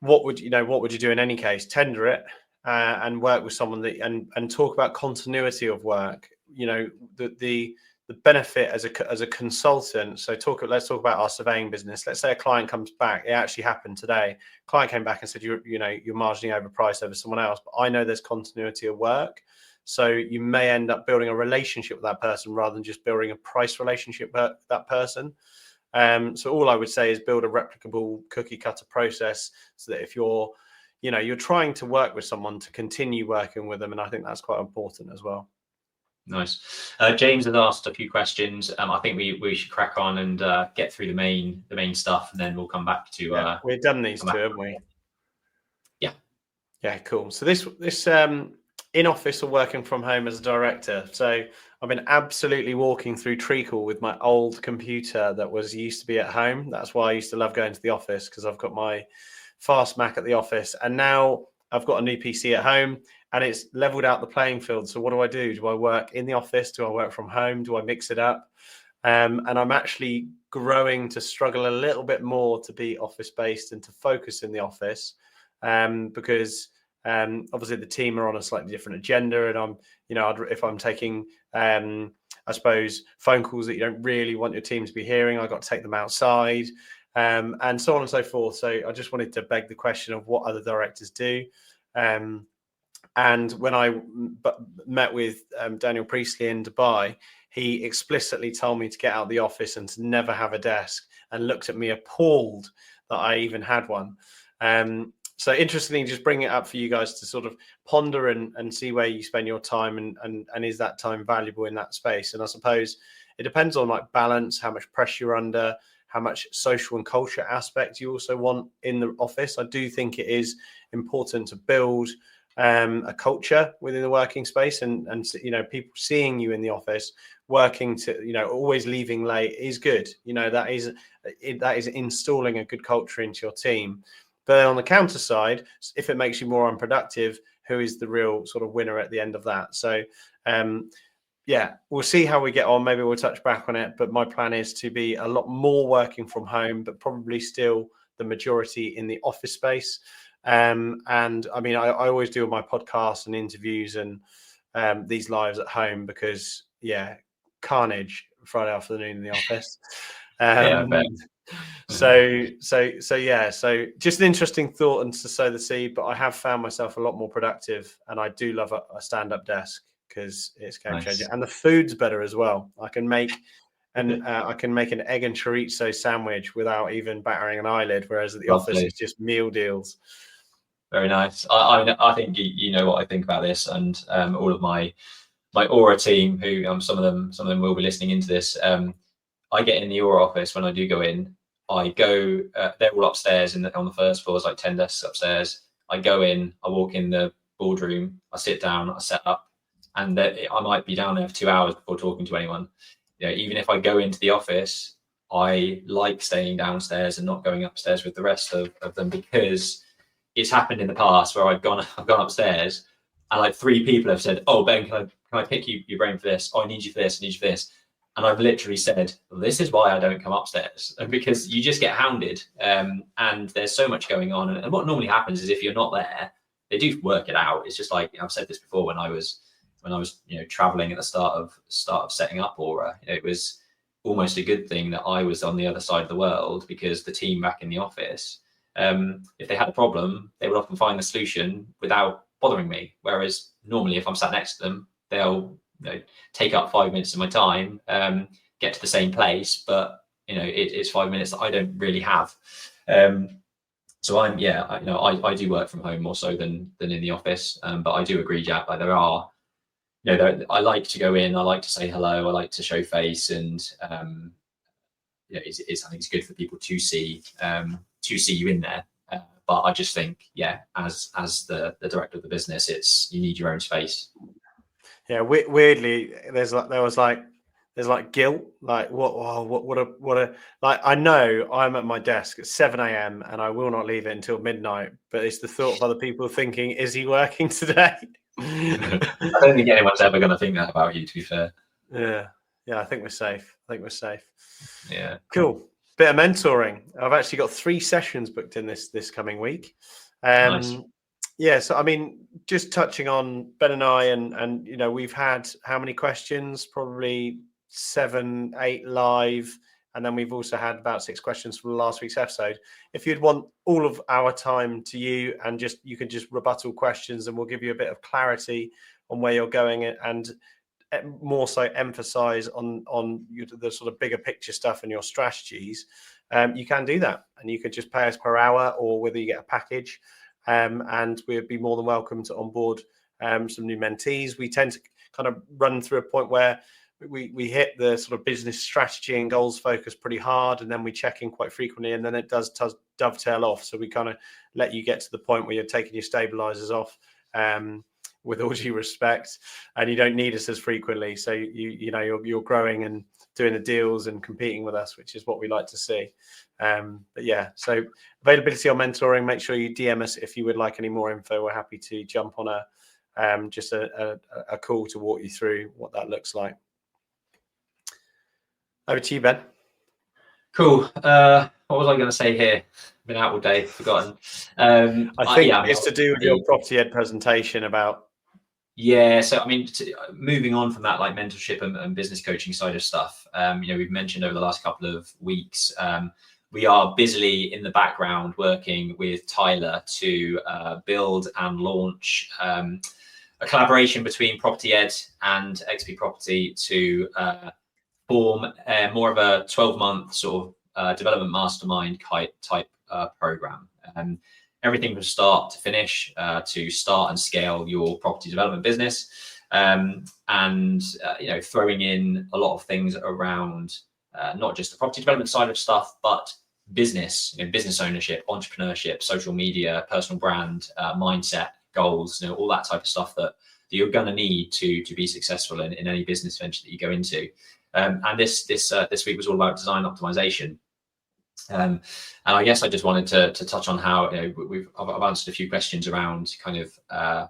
what would you do in any case? Tender it and work with someone and talk about continuity of work. The benefit as a consultant. So let's talk about our surveying business. Let's say a client comes back. It actually happened today. Client came back and said, you're marginally overpriced over someone else, but I know there's continuity of work. So you may end up building a relationship with that person rather than just building a price relationship with that person. So all I would say is build a replicable cookie cutter process so that if you're trying to work with someone to continue working with them. And I think that's quite important as well. Nice. James has asked a few questions. I think we should crack on and get through the main stuff, and then we'll come back to. We've done these two, haven't we? Yeah. Yeah, cool. So this in office or working from home as a director. So I've been absolutely walking through treacle with my old computer that used to be at home. That's why I used to love going to the office, because I've got my fast Mac at the office, and now I've got a new PC at home. And it's leveled out the playing field. So what do I do? Do I work in the office? Do I work from home? Do I mix it up? And I'm actually growing to struggle a little bit more to be office-based and to focus in the office, because obviously the team are on a slightly different agenda. And if I'm taking, I suppose, phone calls that you don't really want your team to be hearing, I've got to take them outside, and so on and so forth. So I just wanted to beg the question of what other directors do. And when I met with Daniel Priestley in Dubai, he explicitly told me to get out of the office and to never have a desk, and looked at me appalled that I even had one. So interestingly, just bring it up for you guys to sort of ponder and see where you spend your time, and is that time valuable in that space? And I suppose it depends on like balance, how much pressure you're under, how much social and culture aspect you also want in the office. I do think it is important to build a culture within the working space, and you know, people seeing you in the office working to, you know, always leaving late is good. You know, that is installing a good culture into your team. But on the counter side, if it makes you more unproductive, who is the real sort of winner at the end of that? So yeah, we'll see how we get on. Maybe we'll touch back on it, but my plan is to be a lot more working from home, but probably still the majority in the office space. And I mean, I always do my podcasts and interviews and these lives at home, because carnage Friday afternoon in the office. So just an interesting thought and to sow the seed. But I have found myself a lot more productive, and I do love a stand-up desk because it's game changer, and the food's better as well. I can make an egg and chorizo sandwich without even battering an eyelid, whereas at the office it's just meal deals. Very nice. I think you know what I think about this, and all of my Aura team, who some of them will be listening into this. I get in the Aura office when I do go in. I go, they're all upstairs on the first floor. There's like 10 desks upstairs. I go in, I walk in the boardroom, I sit down, I set up, and I might be down there for 2 hours before talking to anyone. You know, even if I go into the office, I like staying downstairs and not going upstairs with the rest of them, because it's happened in the past where I've gone upstairs and like 3 people have said, "Oh, Ben, can I pick your brain for this? Oh, I need you for this, I need you for this." And I've literally said, well, this is why I don't come upstairs, because you just get hounded, and there's so much going on. And what normally happens is if you're not there, they do work it out. It's just like, I've said this before, when I was you know, traveling at the start of setting up Aura, you know, it was almost a good thing that I was on the other side of the world, because the team back in the office, if they had a problem, they would often find the solution without bothering me. Whereas normally, if I'm sat next to them, they'll, you know, take up 5 minutes of my time, get to the same place, but you know, it's 5 minutes that I don't really have. So I do work from home more so than in the office. But I do agree, Jack. Like, there are, you know, I like to go in, I like to say hello, I like to show face, and you know, I think it's good for people to see you in there. But I just think, as the director of the business, you need your own space. Yeah, weirdly, there's like guilt, like what a like, I know I'm at my desk at 7 a.m. and I will not leave it until midnight, but it's the thought of other people thinking, is he working today? I don't think anyone's ever going to think that about you, to be fair. Yeah, I think we're safe. Yeah, cool. Bit of mentoring. I've actually got 3 sessions booked in this coming week. Nice. Yeah, so I mean, just touching on Ben and I, and you know, we've had how many questions? Probably 7, 8 live, and then we've also had about 6 questions from last week's episode. If you'd want all of our time to you, and you can just rebuttal questions, and we'll give you a bit of clarity on where you're going, and more so emphasize on the sort of bigger picture stuff and your strategies. You can do that, and you could just pay us per hour, or whether you get a package. And we'd be more than welcome to onboard some new mentees. We tend to kind of run through a point where we hit the sort of business strategy and goals focus pretty hard, and then we check in quite frequently, and then it does dovetail off. So we kind of let you get to the point where you're taking your stabilizers off, with all due respect, and you don't need us as frequently. So you're growing and doing the deals and competing with us, which is what we like to see. But yeah, so availability on mentoring, make sure you DM us if you would like any more info. We're happy to jump on a call to walk you through what that looks like. Over to you, Ben. Cool. What was I going to say here? Been out all day, forgotten. I think it's to do with your property ed presentation about. Yeah, so I mean, moving on from that, like mentorship and business coaching side of stuff, you know, we've mentioned over the last couple of weeks, we are busily in the background working with Tyler to build and launch a collaboration between Property Ed and XP Property to form more of a 12-month sort of development mastermind type program. Everything from start to finish to start and scale your property development business, and throwing in a lot of things around not just the property development side of stuff, but business, business ownership, entrepreneurship, social media, personal brand, mindset, goals, all that type of stuff that you're going to need to be successful in any business venture that you go into. And this week was all about design optimization. And I guess I just wanted to touch on how I've answered a few questions around kind of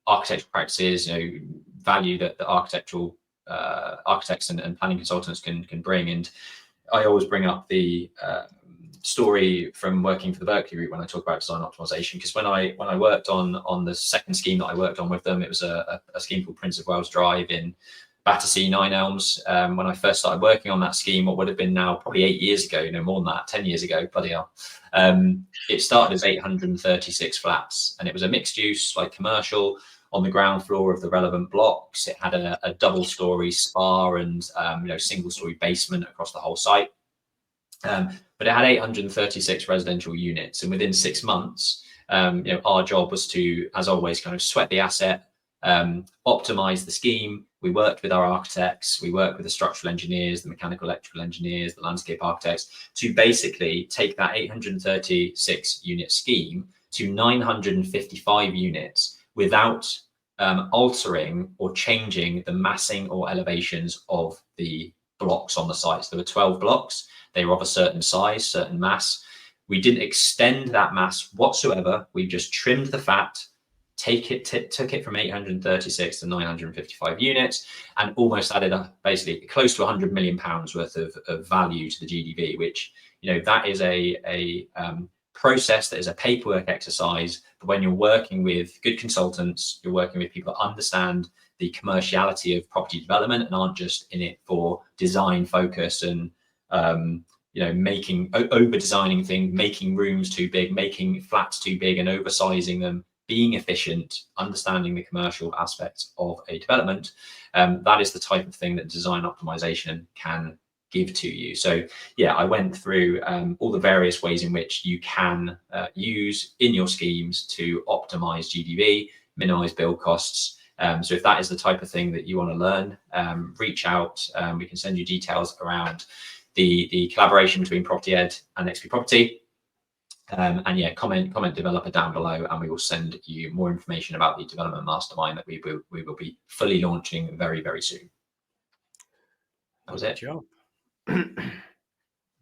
architectural practices, value that the architects and planning consultants can bring. And I always bring up the story from working for the Berkeley Group when I talk about design optimization, because when I worked on the second scheme that I worked on with them, it was a scheme called Prince of Wales Drive in Battersea, Nine Elms. When I first started working on that scheme, what would have been now probably 8 years ago, more than that, 10 years ago, bloody hell. It started as 836 flats, and it was a mixed use, like commercial, on the ground floor of the relevant blocks. It had a double-story spa and single-story basement across the whole site. But it had 836 residential units, and within 6 months, our job was to, as always, kind of sweat the asset, optimize the scheme. We worked with our architects, we worked with the structural engineers, the mechanical electrical engineers, the landscape architects, to basically take that 836 unit scheme to 955 units without altering or changing the massing or elevations of the blocks on the sites. There were 12 blocks. They were of a certain size, certain mass. We didn't extend that mass whatsoever. We just trimmed the fat, took it from 836 to 955 units, and almost added basically close to £100 million worth of value to the GDV, which, that is a process, that is a paperwork exercise. But when you're working with good consultants, you're working with people that understand the commerciality of property development and aren't just in it for design focus and over designing things, making rooms too big, making flats too big and oversizing them, being efficient, understanding the commercial aspects of a development. That is the type of thing that design optimization can give to you. So yeah, I went through all the various ways in which you can use in your schemes to optimize GDV, minimize build costs. So if that is the type of thing that you want to learn, reach out. We can send you details around the collaboration between Property Ed and XP Property. And yeah, comment developer down below, and we will send you more information about the development mastermind that we will be fully launching very, very soon. That was it.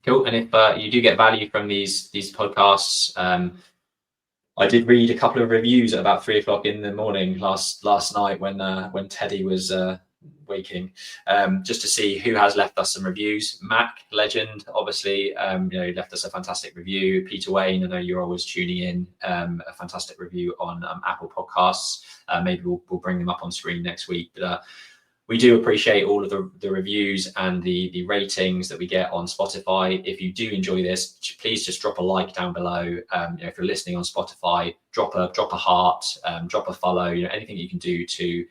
Cool. And if you do get value from these podcasts, I did read a couple of reviews at about 3 o'clock in the morning last night when Teddy was waking, just to see who has left us some reviews. Mac, legend, obviously, left us a fantastic review. Peter Wayne, I know you're always tuning in, a fantastic review on Apple Podcasts. Maybe we'll bring them up on screen next week. But we do appreciate all of the reviews and the ratings that we get on Spotify. If you do enjoy this, please just drop a like down below. If you're listening on Spotify, drop a heart, drop a follow. Anything you can do to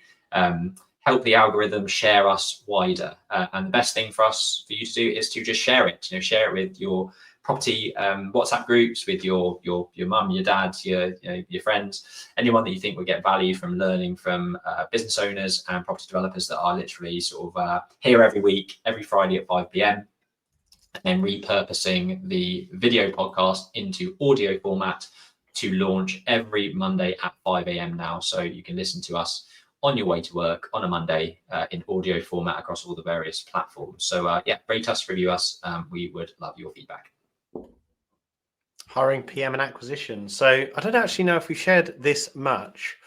help the algorithm share us wider. And the best thing for you to do is to just share it. Share it with your property WhatsApp groups, with your mum, your dad, your friends, anyone that you think would get value from learning from business owners and property developers that are literally sort of here every week, every Friday at 5 p.m. and then repurposing the video podcast into audio format to launch every Monday at 5 a.m. now. So you can listen to us on your way to work on a Monday in audio format across all the various platforms. So yeah, rate us, review us. We would love your feedback. Hiring PM and acquisition. So I don't actually know if we shared this much,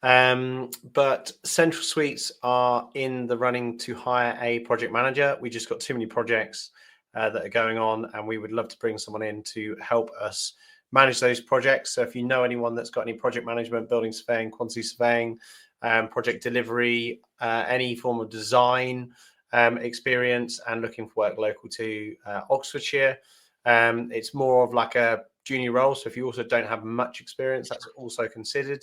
but Central Suites are in the running to hire a project manager. We just got too many projects that are going on, and we would love to bring someone in to help us manage those projects. So if you know anyone that's got any project management, building surveying, quantity surveying, project delivery, any form of design experience, and looking for work local to Oxfordshire, It's more of like a junior role. So if you also don't have much experience, that's also considered.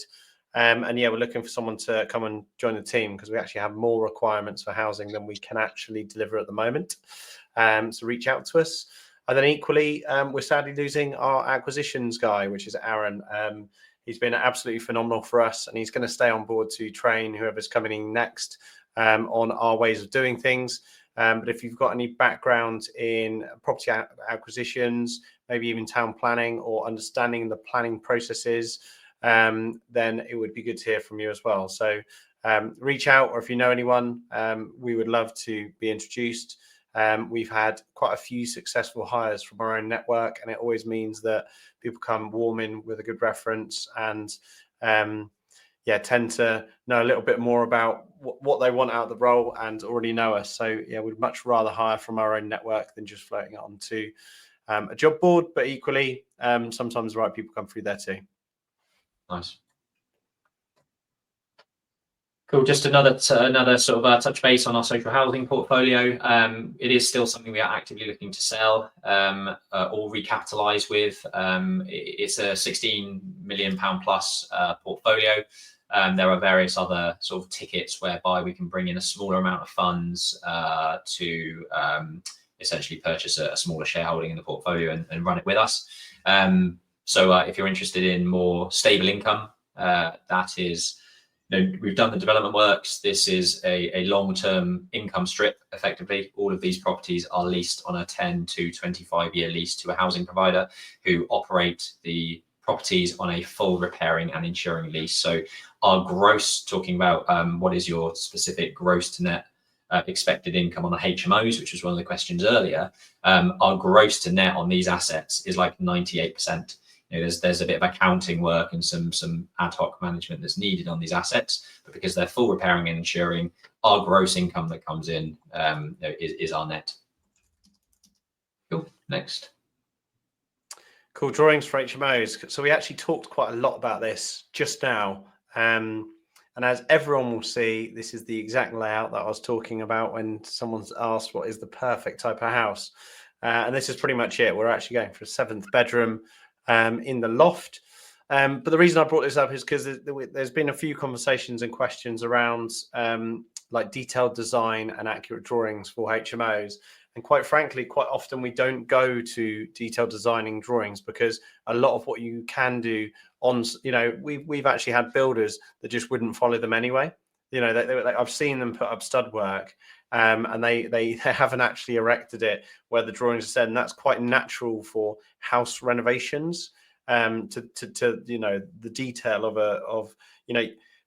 And yeah, we're looking for someone to come and join the team because we actually have more requirements for housing than we can actually deliver at the moment. So reach out to us. And then equally, we're sadly losing our acquisitions guy, which is Aaron. He's been absolutely phenomenal for us, and he's going to stay on board to train whoever's coming in next on our ways of doing things. But if you've got any background in property acquisitions, maybe even town planning or understanding the planning processes, then it would be good to hear from you as well. So reach out, or if you know anyone, we would love to be introduced. We've had quite a few successful hires from our own network, and it always means that people come warm in with a good reference and tend to know a little bit more about what they want out of the role and already know us. So yeah, we'd much rather hire from our own network than just floating it onto a job board. But equally, sometimes the right people come through there too. Nice. Cool. Just another sort of touch base on our social housing portfolio. It is still something we are actively looking to sell or recapitalise with. It's a £16 million plus portfolio. There are various other sort of tickets whereby we can bring in a smaller amount of funds to essentially purchase a smaller shareholding in the portfolio and run it with us. So if you're interested in more stable income, that is, we've done the development works. This is a long-term income strip, effectively. All of these properties are leased on a 10 to 25-year lease to a housing provider who operate the properties on a full repairing and insuring lease. So our gross, talking about what is your specific gross to net expected income on the HMOs, which was one of the questions earlier, our gross to net on these assets is like 98%. There's a bit of accounting work and some ad hoc management that's needed on these assets, but because they're full repairing and insuring, our gross income that comes in is our net. Cool. Next. Cool. Drawings for HMOs. So we actually talked quite a lot about this just now. And as everyone will see, this is the exact layout that I was talking about when someone's asked what is the perfect type of house. And this is pretty much it. We're actually going for a 7th bedroom in the loft. But the reason I brought this up is because there's been a few conversations and questions around like detailed design and accurate drawings for HMOs. And quite frankly, quite often we don't go to detailed designing drawings because a lot of what you can do on, we've actually had builders that just wouldn't follow them anyway. I've seen them put up stud work and they haven't actually erected it where the drawings are said, and that's quite natural for house renovations. To the detail of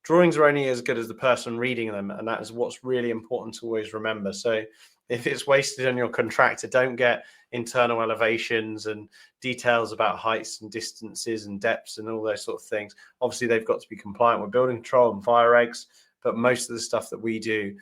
drawings are only as good as the person reading them, and that is what's really important to always remember. So if it's wasted on your contractor, don't get internal elevations and details about heights and distances and depths and all those sort of things. Obviously, they've got to be compliant with building control and fire regs, but most of the stuff that we do,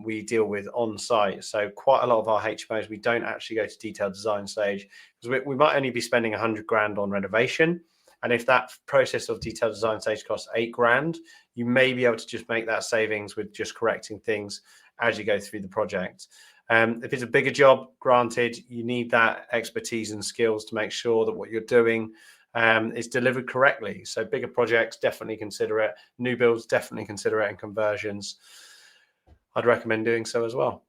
we deal with on site. So quite a lot of our HMOs, we don't actually go to detailed design stage because we might only be spending 100 grand on renovation. And if that process of detailed design stage costs 8 grand, you may be able to just make that savings with just correcting things as you go through the project. If it's a bigger job, granted, you need that expertise and skills to make sure that what you're doing is delivered correctly. So bigger projects, definitely consider it. New builds, definitely consider it. And conversions, I'd recommend doing so as well.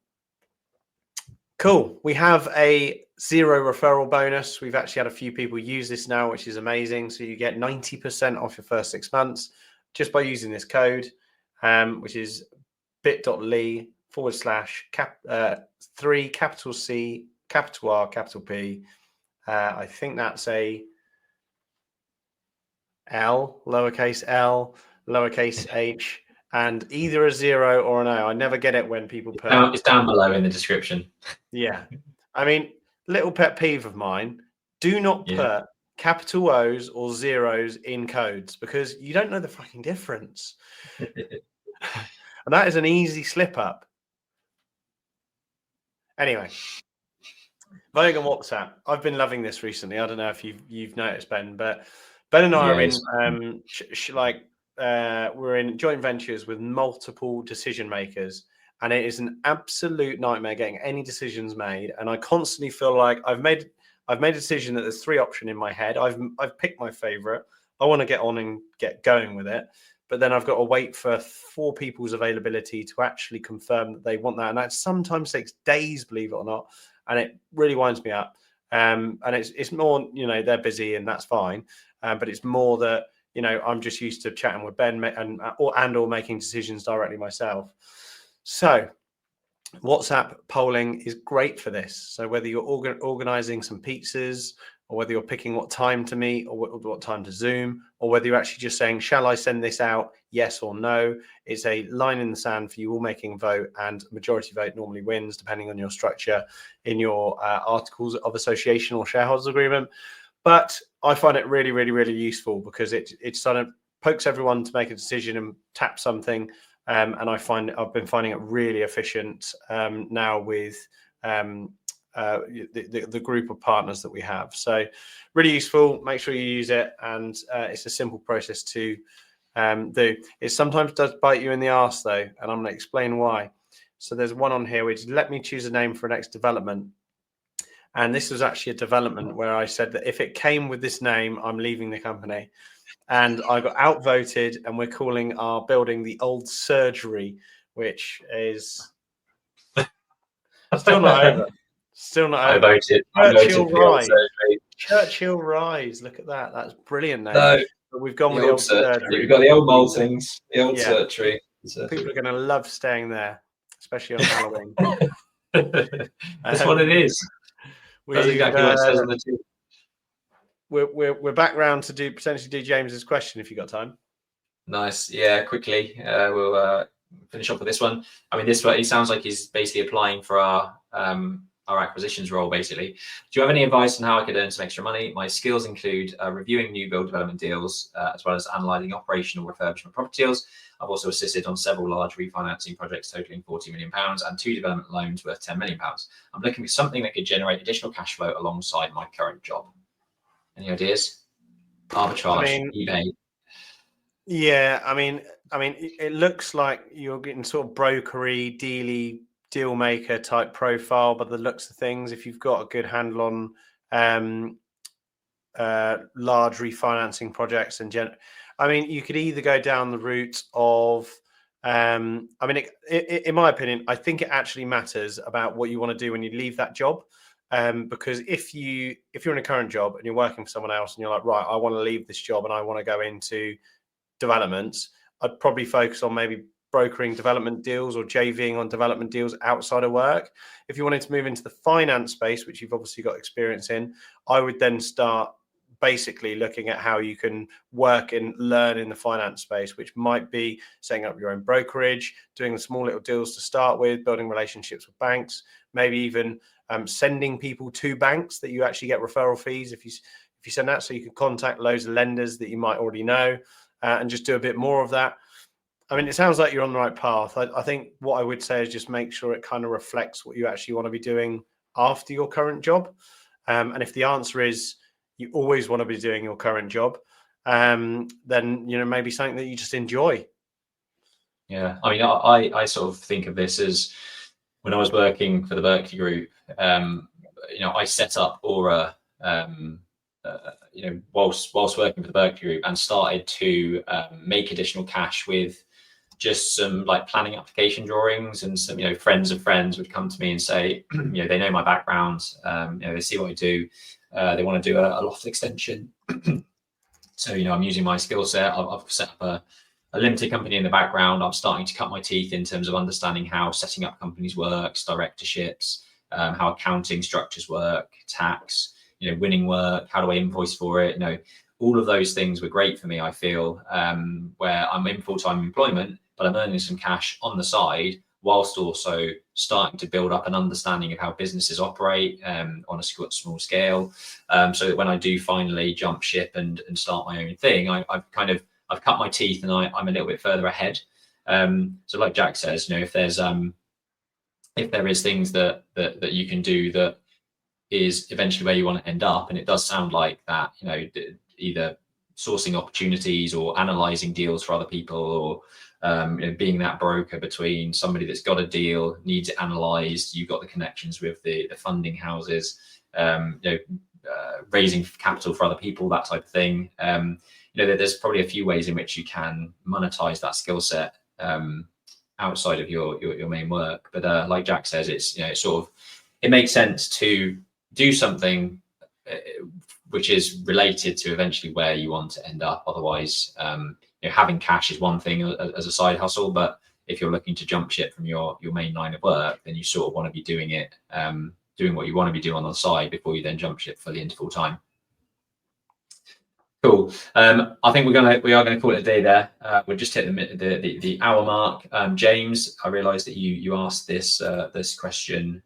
Cool. We have a 0 referral bonus. We've actually had a few people use this now, which is amazing. So you get 90% off your first 6 months just by using this code, which is bit.ly/3 capital C, capital R, capital P. I think that's a L, lowercase l, lowercase h, and either a 0 or an O. I never get it when people put It's down below in the description. Yeah. I mean, little pet peeve of mine, do not put capital O's or zeros in codes because you don't know the fucking difference. And that is an easy slip up. Anyway, Vogue and WhatsApp. I've been loving this recently. I don't know if you've noticed, Ben, but Ben and I are in we're in joint ventures with multiple decision makers, and it is an absolute nightmare getting any decisions made. And I constantly feel like I've made I've made a decision that there's 3 options in my head. I've picked my favorite. I want to get on and get going with it. But then I've got to wait for 4 people's availability to actually confirm that they want that. And that sometimes takes days, believe it or not. And it really winds me up. And it's more, they're busy and that's fine. But it's more that, I'm just used to chatting with Ben or making decisions directly myself. So WhatsApp polling is great for this. So whether you're organizing some pizzas, or whether you're picking what time to meet, or what time to Zoom, or whether you're actually just saying, shall I send this out? Yes or no. It's a line in the sand for you all making a vote, and majority vote normally wins, depending on your structure in your articles of association or shareholders agreement. But I find it really, really, really useful because it sort of pokes everyone to make a decision and tap something. And I've been finding it really efficient now with the group of partners that we have. So really useful. Make sure you use it, and it's a simple process to do. It sometimes does bite you in the arse though, and I'm going to explain why. So there's one on here which let me choose a name for next development. And this was actually a development where I said that if it came with this name, I'm leaving the company. And I got outvoted, and we're calling our building the Old Surgery, which is still not over. Still not over. I voted Churchill for the Old Rise. Surgery. Churchill Rise. Look at that. That's brilliant name. No, but we've gone with the Old Surgery. We've got the old Maltings, the Old Surgery. People are going to love staying there, especially on Halloween. That's what it is. That's exactly what it says on the tin. We're back round to potentially do James's question if you got time. Nice. Yeah, quickly. We'll finish off with this one. I mean, this one, he sounds like he's basically applying for our acquisitions role, basically. Do you have any advice on how I could earn some extra money? My skills include reviewing new build development deals, as well as analysing operational refurbishment property deals. I've also assisted on several large refinancing projects totaling £40 million and 2 development loans worth £10 million. I'm looking for something that could generate additional cash flow alongside my current job. Any ideas? Arbitrage, eBay. Yeah, I mean, it looks like you're getting sort of brokery, deal maker type profile, but the looks of things, if you've got a good handle on large refinancing projects you could either go down the route of in my opinion, I think it actually matters about what you want to do when you leave that job. Because if you're in a current job and you're working for someone else and you're like, right, I want to leave this job and I want to go into developments, I'd probably focus on maybe brokering development deals or JVing on development deals outside of work. If you wanted to move into the finance space, which you've obviously got experience in, I would then start basically looking at how you can work and learn in the finance space, which might be setting up your own brokerage, doing the small little deals to start with, building relationships with banks, maybe even sending people to banks that you actually get referral fees if you send that, so you can contact loads of lenders that you might already know and just do a bit more of that. I mean, it sounds like you're on the right path. I think what I would say is just make sure it kind of reflects what you actually want to be doing after your current job. And if the answer is you always want to be doing your current job, then maybe something that you just enjoy. Yeah, I mean, I sort of think of this as when I was working for the Berkeley Group. I set up Aura, whilst working for the Berkeley Group, and started to make additional cash with just some like planning application drawings, and some friends of friends would come to me and say, they know my background, they see what I do, they want to do a loft extension. So I'm using my skill set. I've set up a limited company in the background. I'm starting to cut my teeth in terms of understanding how setting up companies works, directorships, how accounting structures work, tax, winning work, how do I invoice for it? All of those things were great for me, I feel, where I'm in full-time employment, but I'm earning some cash on the side whilst also starting to build up an understanding of how businesses operate on a small scale, so that when I do finally jump ship and start my own thing, I've cut my teeth and I'm a little bit further ahead. So like Jack says, if there is things that you can do that is eventually where you want to end up, and it does sound like that, either sourcing opportunities or analyzing deals for other people, or being that broker between somebody that's got a deal, needs it analyzed, you've got the connections with the funding houses, raising capital for other people, that type of thing. There's probably a few ways in which you can monetize that skill set outside of your main work. But like Jack says, it's it makes sense to do something which is related to eventually where you want to end up. Otherwise, having cash is one thing as a side hustle, but if you're looking to jump ship from your main line of work, then you sort of want to be doing it, doing what you want to be doing on the side before you then jump ship fully into full time. Cool. I think we are gonna call it a day there. We'll just hit the hour mark. James, I realised that you asked this question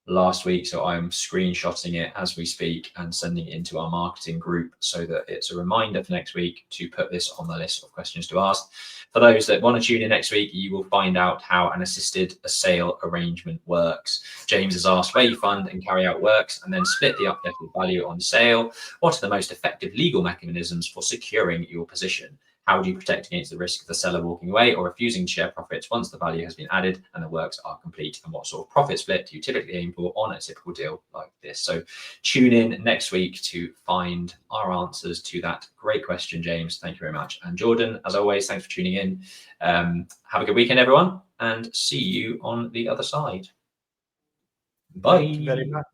last week, so I'm screenshotting it as we speak and sending it into our marketing group so that it's a reminder for next week to put this on the list of questions to ask. For those that want to tune in next week, you will find out how an assisted sale arrangement works. James has asked where you fund and carry out works and then split the uplifted value on sale. What are the most effective legal mechanisms for securing your position? How do you protect against the risk of the seller walking away or refusing to share profits once the value has been added and the works are complete? And what sort of profit split do you typically aim for on a typical deal like this? So tune in next week to find our answers to that great question, James. Thank you very much. And Jordan, as always, thanks for tuning in. Have a good weekend, everyone, and see you on the other side. Bye. Thank you very much.